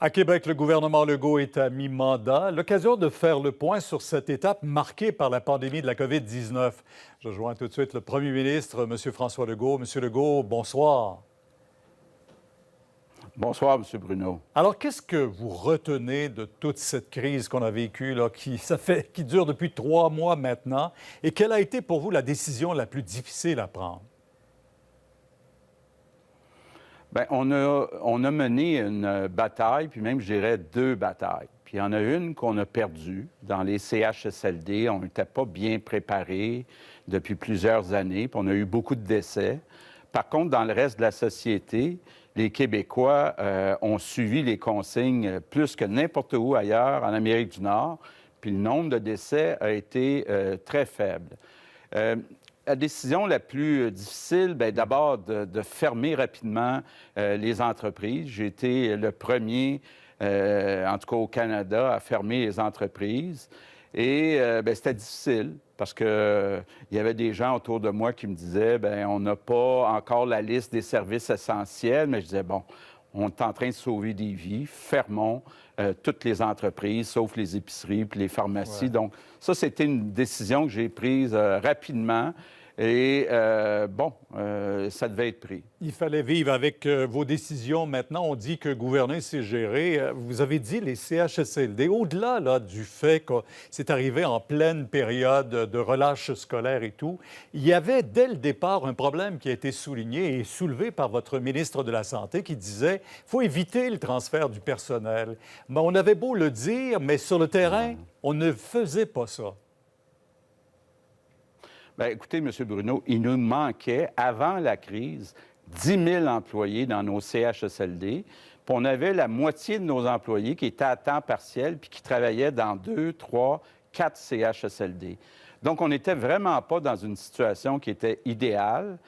À Québec, le gouvernement Legault est à mi-mandat. L'occasion de faire le point sur cette étape marquée par la pandémie de la COVID-19. Je rejoins tout de suite le premier ministre, M. François Legault. Monsieur Legault, bonsoir. Bonsoir, M. Bruno. Alors, qu'est-ce que vous retenez de toute cette crise qu'on a vécue, là, qui dure depuis 3 mois maintenant? Et quelle a été pour vous la décision la plus difficile à prendre? Bien, on a mené une bataille, puis même, je dirais, deux batailles. Puis il y en a une qu'on a perdue dans les CHSLD. On n'était pas bien préparés depuis plusieurs années, puis on a eu beaucoup de décès. Par contre, dans le reste de la société, les Québécois ont suivi les consignes plus que n'importe où ailleurs en Amérique du Nord, puis le nombre de décès a été très faible. La décision la plus difficile, bien, d'abord, de fermer rapidement les entreprises. J'ai été le premier, en tout cas au Canada, à fermer les entreprises. Et bien, c'était difficile parce que il y avait des gens autour de moi qui me disaient, bien, on n'a pas encore la liste des services essentiels. Mais je disais, bon, on est en train de sauver des vies, fermons toutes les entreprises, sauf les épiceries puis les pharmacies. Ouais. Donc, ça, c'était une décision que j'ai prise rapidement. Et ça devait être pris. Il fallait vivre avec vos décisions. Maintenant, on dit que gouverner, c'est gérer. Vous avez dit les CHSLD. Au-delà là, du fait que c'est arrivé en pleine période de relâche scolaire et tout, il y avait dès le départ un problème qui a été souligné et soulevé par votre ministre de la Santé qui disait qu'il faut éviter le transfert du personnel. Mais on avait beau le dire, mais sur le terrain, on ne faisait pas ça. Bien, écoutez, M. Bruno, il nous manquait, avant la crise, 10 000 employés dans nos CHSLD. Puis on avait la moitié de nos employés qui étaient à temps partiel puis qui travaillaient dans 2, 3, 4 CHSLD. Donc, on n'était vraiment pas dans une situation qui était idéale.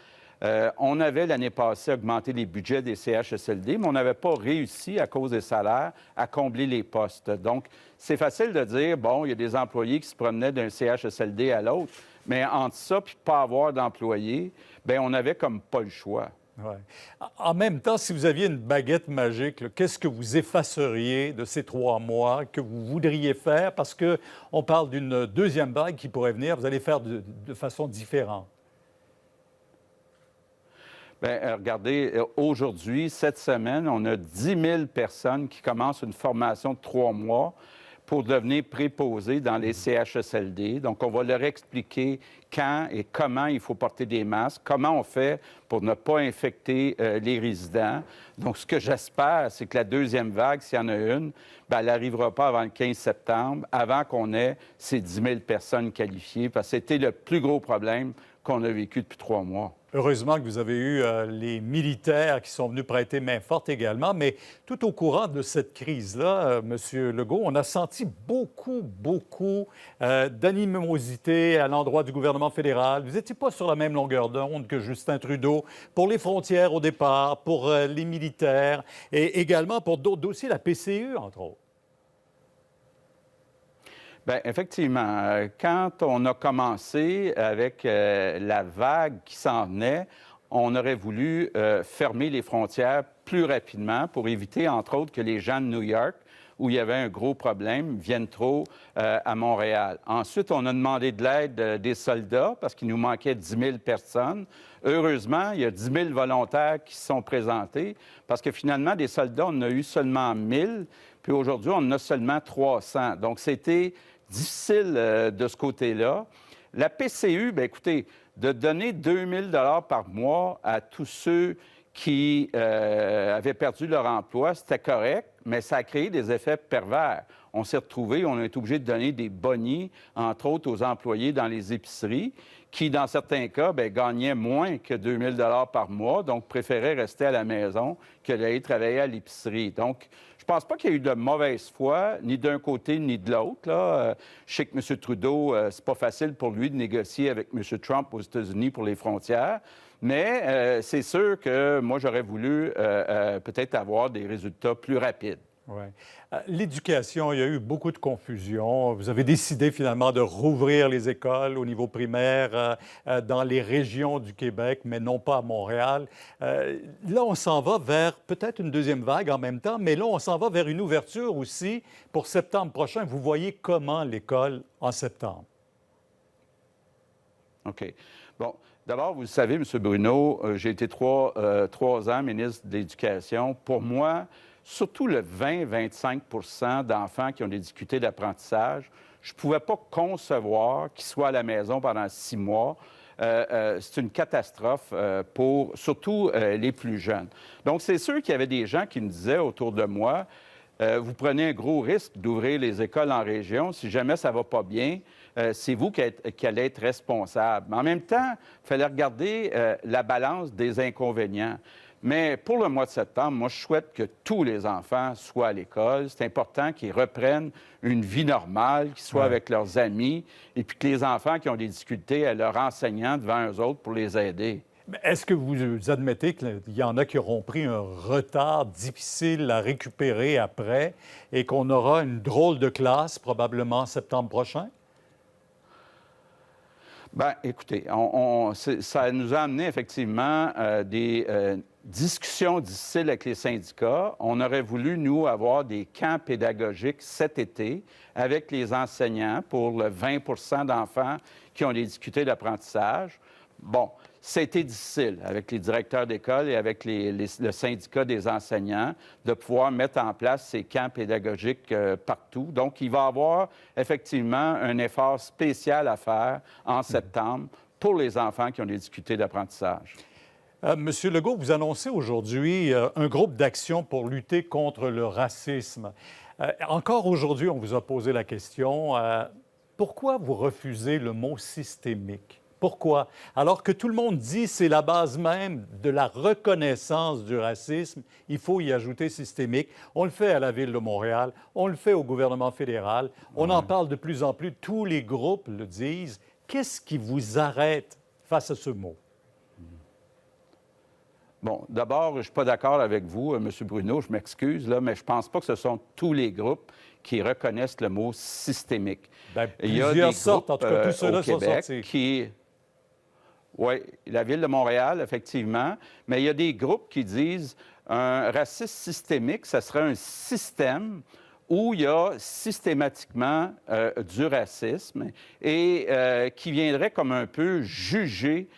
On avait, l'année passée, augmenté les budgets des CHSLD, mais on n'avait pas réussi, à cause des salaires, à combler les postes. Donc, c'est facile de dire, bon, il y a des employés qui se promenaient d'un CHSLD à l'autre, mais entre ça puis pas avoir d'employés, bien, on n'avait comme pas le choix. Ouais. En même temps, si vous aviez une baguette magique, là, qu'est-ce que vous effaceriez de ces 3 mois que vous voudriez faire? Parce qu'on parle d'une deuxième vague qui pourrait venir. Vous allez faire de façon différente. Bien, regardez, aujourd'hui, cette semaine, on a 10 000 personnes qui commencent une formation de 3 mois pour devenir préposés dans les CHSLD. Donc, on va leur expliquer quand et comment il faut porter des masques, comment on fait pour ne pas infecter les résidents. Donc, ce que j'espère, c'est que la deuxième vague, s'il y en a une, bien, elle n'arrivera pas avant le 15 septembre, avant qu'on ait ces 10 000 personnes qualifiées, parce que c'était le plus gros problème qu'on a vécu depuis 3 mois. Heureusement que vous avez eu les militaires qui sont venus prêter main forte également, mais tout au courant de cette crise-là, M. Legault, on a senti beaucoup d'animosité à l'endroit du gouvernement fédéral. Vous n'étiez pas sur la même longueur d'onde que Justin Trudeau pour les frontières au départ, pour les militaires et également pour d'autres dossiers, la PCU, entre autres. Bien, effectivement, quand on a commencé avec la vague qui s'en venait, on aurait voulu fermer les frontières plus rapidement pour éviter, entre autres, que les gens de New York, où il y avait un gros problème, viennent trop à Montréal. Ensuite, on a demandé de l'aide des soldats parce qu'il nous manquait 10 000 personnes. Heureusement, il y a 10 000 volontaires qui se sont présentés parce que finalement, des soldats, on en a eu seulement 1 000, puis aujourd'hui, on en a seulement 300. Donc, c'était difficile de ce côté-là. La PCU, bien, écoutez, de donner 2 000 par mois à tous ceux qui avaient perdu leur emploi, c'était correct, mais ça a créé des effets pervers. On s'est retrouvés, on a été obligé de donner des bonies, entre autres aux employés dans les épiceries, qui, dans certains cas, bien, gagnaient moins que 2 000 par mois, donc préféraient rester à la maison que d'aller travailler à l'épicerie. Donc, je pense pas qu'il y ait eu de mauvaise foi, ni d'un côté ni de l'autre. Je sais que M. Trudeau, c'est pas facile pour lui de négocier avec M. Trump aux États-Unis pour les frontières, mais c'est sûr que moi, j'aurais voulu peut-être avoir des résultats plus rapides. Ouais. L'éducation, il y a eu beaucoup de confusion. Vous avez décidé finalement de rouvrir les écoles au niveau primaire dans les régions du Québec, mais non pas à Montréal. Là, on s'en va vers peut-être une deuxième vague en même temps, mais là, on s'en va vers une ouverture aussi pour septembre prochain. Vous voyez comment l'école en septembre? OK. Bon, d'abord, vous le savez, M. Bruno, j'ai été trois ans ministre de l'Éducation. Pour moi, surtout le 20-25 d'enfants qui ont des difficultés d'apprentissage, je ne pouvais pas concevoir qu'ils soient à la maison pendant 6 mois. C'est une catastrophe pour surtout les plus jeunes. Donc, c'est sûr qu'il y avait des gens qui me disaient autour de moi, vous prenez un gros risque d'ouvrir les écoles en région. Si jamais ça ne va pas bien, c'est vous qui allez être responsable. Mais en même temps, il fallait regarder la balance des inconvénients. Mais pour le mois de septembre, moi, je souhaite que tous les enfants soient à l'école. C'est important qu'ils reprennent une vie normale, qu'ils soient avec leurs amis, et puis que les enfants qui ont des difficultés aient leurs enseignants devant eux autres pour les aider. Est-ce que vous admettez qu'il y en a qui auront pris un retard difficile à récupérer après et qu'on aura une drôle de classe probablement en septembre prochain? Bien, écoutez, ça nous a amené effectivement des discussions difficiles avec les syndicats. On aurait voulu, nous, avoir des camps pédagogiques cet été avec les enseignants pour le 20 d'enfants qui ont des difficultés d'apprentissage. Bon, c'était difficile avec les directeurs d'école et avec le syndicat des enseignants de pouvoir mettre en place ces camps pédagogiques partout. Donc, il va y avoir effectivement un effort spécial à faire en septembre pour les enfants qui ont des difficultés d'apprentissage. Monsieur Legault, vous annoncez aujourd'hui un groupe d'action pour lutter contre le racisme. Encore aujourd'hui, on vous a posé la question, pourquoi vous refusez le mot systémique? Pourquoi? Alors que tout le monde dit que c'est la base même de la reconnaissance du racisme, il faut y ajouter systémique. On le fait à la Ville de Montréal, on le fait au gouvernement fédéral, on en parle de plus en plus, tous les groupes le disent. Qu'est-ce qui vous arrête face à ce mot? Bon, d'abord, je ne suis pas d'accord avec vous, M. Bruno, je m'excuse, là, mais je ne pense pas que ce sont tous les groupes qui reconnaissent le mot systémique. Bien, il y a plusieurs des sortes, groupes, en tout cas, tous ceux-là au sont Québec sortis. Oui, la Ville de Montréal, effectivement, mais il y a des groupes qui disent un racisme systémique, ce serait un système où il y a systématiquement du racisme et qui viendrait comme un peu juger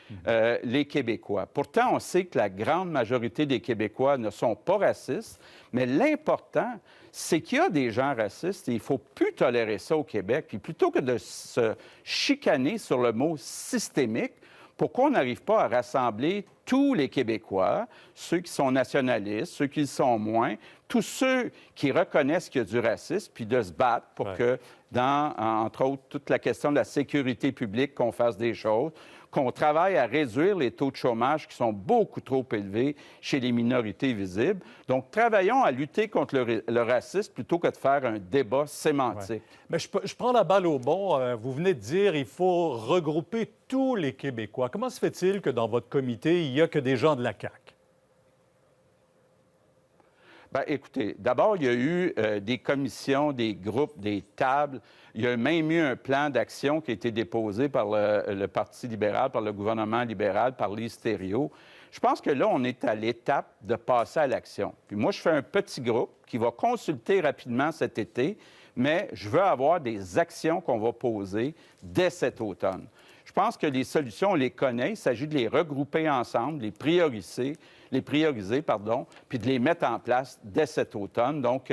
les Québécois. Pourtant, on sait que la grande majorité des Québécois ne sont pas racistes, mais l'important, c'est qu'il y a des gens racistes et il ne faut plus tolérer ça au Québec. Puis plutôt que de se chicaner sur le mot systémique, pourquoi on n'arrive pas à rassembler tous les Québécois, ceux qui sont nationalistes, ceux qui le sont moins, tous ceux qui reconnaissent qu'il y a du racisme, puis de se battre pour que, dans, entre autres, toute la question de la sécurité publique, qu'on fasse des choses, qu'on travaille à réduire les taux de chômage qui sont beaucoup trop élevés chez les minorités visibles. Donc, travaillons à lutter contre le racisme plutôt que de faire un débat sémantique. Ouais. Mais je prends la balle au bon. Vous venez de dire qu'il faut regrouper tous les Québécois. Comment se fait-il que dans votre comité, il n'y a que des gens de la CAQ? Bien, écoutez, d'abord, il y a eu des commissions, des groupes, des tables. Il y a même eu un plan d'action qui a été déposé par le Parti libéral, par le gouvernement libéral, par Lise Thériault. Je pense que là, on est à l'étape de passer à l'action. Puis moi, je fais un petit groupe qui va consulter rapidement cet été, mais je veux avoir des actions qu'on va poser dès cet automne. Je pense que les solutions, on les connaît. Il s'agit de les regrouper ensemble, les prioriser, puis de les mettre en place dès cet automne. Donc,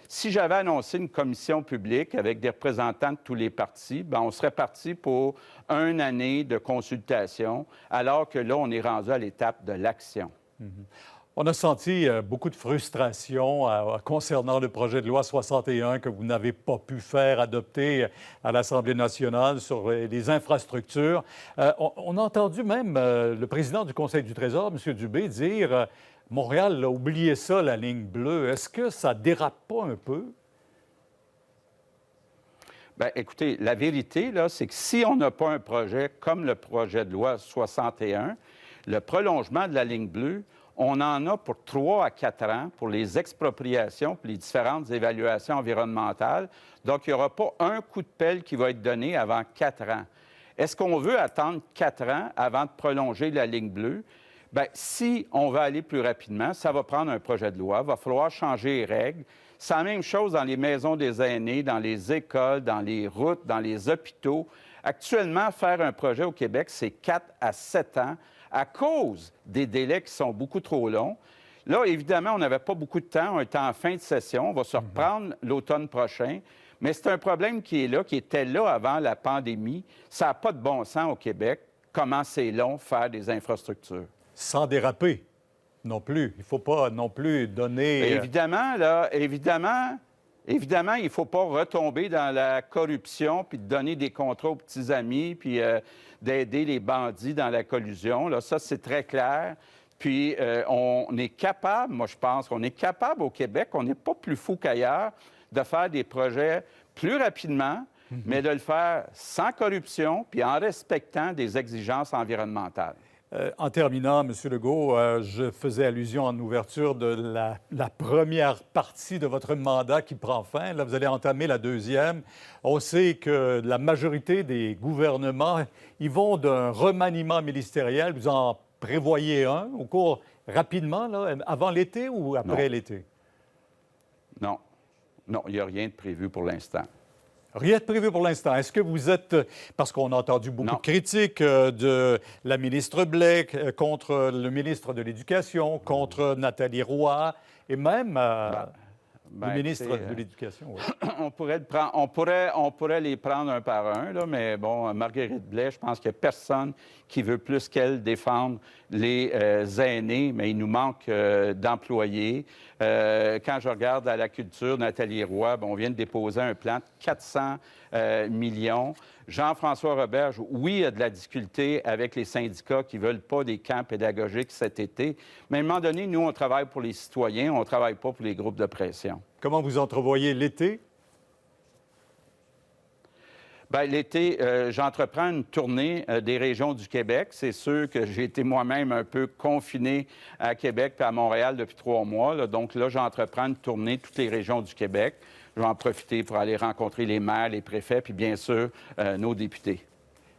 si j'avais annoncé une commission publique avec des représentants de tous les partis, bien, on serait parti pour une année de consultation, alors que là, on est rendu à l'étape de l'action. On a senti beaucoup de frustration concernant le projet de loi 61 que vous n'avez pas pu faire adopter à l'Assemblée nationale sur les infrastructures. On a entendu même le président du Conseil du Trésor, M. Dubé, dire Montréal a oublié ça, la ligne bleue. Est-ce que ça dérape pas un peu? Bien, écoutez, la vérité, là, c'est que si on n'a pas un projet comme le projet de loi 61, le prolongement de la ligne bleue, On en a pour 3 à 4 ans pour les expropriations, pour les différentes évaluations environnementales. Donc, il n'y aura pas un coup de pelle qui va être donné avant 4 ans. Est-ce qu'on veut attendre 4 ans avant de prolonger la ligne bleue? Bien, si on veut aller plus rapidement, ça va prendre un projet de loi. Il va falloir changer les règles. C'est la même chose dans les maisons des aînés, dans les écoles, dans les routes, dans les hôpitaux. Actuellement, faire un projet au Québec, c'est 4 à 7 ans à cause des délais qui sont beaucoup trop longs. Là, évidemment, on n'avait pas beaucoup de temps. On était en fin de session. On va se reprendre l'automne prochain. Mais c'est un problème qui est là, qui était là avant la pandémie. Ça n'a pas de bon sens au Québec. Comment c'est long faire des infrastructures. Sans déraper non plus. Il ne faut pas non plus donner... Évidemment, il ne faut pas retomber dans la corruption puis de donner des contrats aux petits amis puis d'aider les bandits dans la collusion. Là, ça, c'est très clair. Puis, on est capable, moi, je pense qu'on est capable au Québec, on n'est pas plus fou qu'ailleurs, de faire des projets plus rapidement, mais de le faire sans corruption puis en respectant des exigences environnementales. En terminant, M. Legault, je faisais allusion en ouverture de la première partie de votre mandat qui prend fin. Là, vous allez entamer la deuxième. On sait que la majorité des gouvernements, ils vont d'un remaniement ministériel. Vous en prévoyez un au cours rapidement, là, avant l'été ou après l'été? Non. Non, il n'y a rien de prévu pour l'instant. Rien de prévu pour l'instant. Est-ce que vous êtes, parce qu'on a entendu beaucoup de critiques de la ministre Blais contre le ministre de l'Éducation, contre Nathalie Roy et même le ministre de l'Éducation. Oui. On pourrait les prendre un par un, là, mais bon, Marguerite Blais, je pense qu'il n'y a personne qui veut plus qu'elle défendre les aînés, mais il nous manque d'employés. Quand je regarde à la culture, Nathalie Roy, on vient de déposer un plan de 400 millions. Jean-François Roberge, oui, il y a de la difficulté avec les syndicats qui ne veulent pas des camps pédagogiques cet été. Mais à un moment donné, nous, on travaille pour les citoyens, on ne travaille pas pour les groupes de pression. Comment vous entrevoyez l'été? Bien, l'été, j'entreprends une tournée des régions du Québec. C'est sûr que j'ai été moi-même un peu confiné à Québec et à Montréal depuis 3 mois. Là. Donc là, j'entreprends une tournée de toutes les régions du Québec. Je vais en profiter pour aller rencontrer les maires, les préfets, puis bien sûr, nos députés.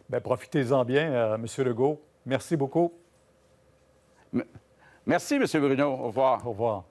Bien, profitez-en bien, M. Legault. Merci beaucoup. Merci, M. Bruno. Au revoir. Au revoir.